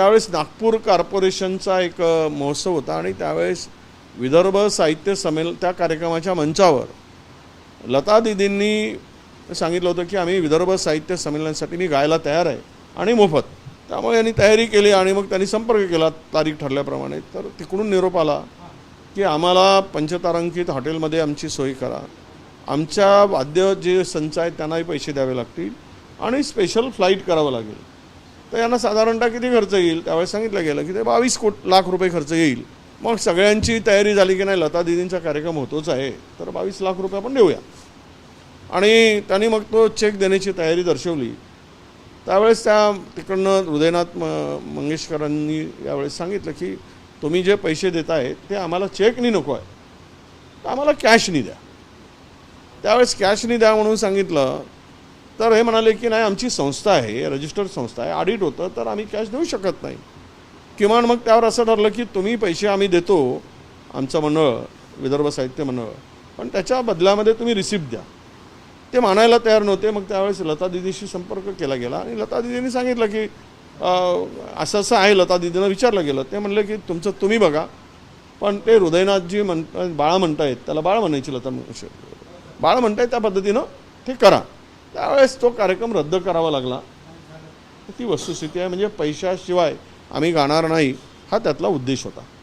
त्यावेळेस नागपूर कॉर्पोरेशनचा एक महोत्सव होता आणि त्यावेळेस विदर्भ साहित्य संमेलन त्या कार्यक्रमाच्या मंचावर लता दीदींनी सांगितलं होतं की आम्ही विदर्भ साहित्य संमेलनासाठी मी गायला तयार आहे आणि मोफत. त्यामुळे यांनी तयारी केली आणि मग त्यांनी संपर्क केला तारीख ठरल्याप्रमाणे. तर तिकडून निरोप आला की आम्हाला पंचतारांकित हॉटेलमध्ये आमची सोय करा, आमच्या वाद्य जे संच आहेत त्यांनाही पैसे द्यावे लागतील आणि स्पेशल फ्लाईट करावं लागेल. तर यांना साधारणतः किती खर्च येईल त्यावेळेस सांगितलं गेलं की ते 22 लाख रुपये खर्च येईल. मग सगळ्यांची तयारी झाली की नाही लता दीदींचा कार्यक्रम होतोच आहे तर 22 लाख रुपये आपण देऊया. आणि त्यांनी मग तो चेक देण्याची तयारी दर्शवली. त्यावेळेस त्या तिकडनं हृदयनाथ मंगेशकरांनी यावेळेस सांगितलं की तुम्ही जे पैसे देताय ते आम्हाला चेकनी नको आहे, तर आम्हाला कॅशनी द्या. त्यावेळेस कॅशनी द्या म्हणून सांगितलं तर हे म्हणाले की नाही आमची संस्था आहे, रजिस्टर्ड संस्था आहे, ऑडिट होतं तर आम्ही कॅश देऊ शकत नाही. किमान मग त्यावर असं ठरलं की तुम्ही पैसे आम्ही देतो आमचं मंडळ विदर्भ साहित्य मंडळ, पण त्याच्या बदल्यामध्ये तुम्ही रिसिप्ट द्या. ते मानायला तयार नव्हते. मग त्यावेळेस लता दीदीशी संपर्क केला गेला आणि लता दीदींनी सांगितलं की असं असं आहे. लता दीदीनं विचारलं गेलं. ते म्हणले की तुमचं तुम्ही बघा, पण ते हृदयनाथजी बाळा म्हणतायत, त्याला बाळा म्हणायची लता बाळा म्हणतायत त्या पद्धतीनं ते करा. त्यावेळेस तो कार्यक्रम रद्द करावा लागला. ती वस्तुस्थिती आहे. म्हणजे पैशाशिवाय आम्ही गाणार नाही हा त्यातला उद्देश होता.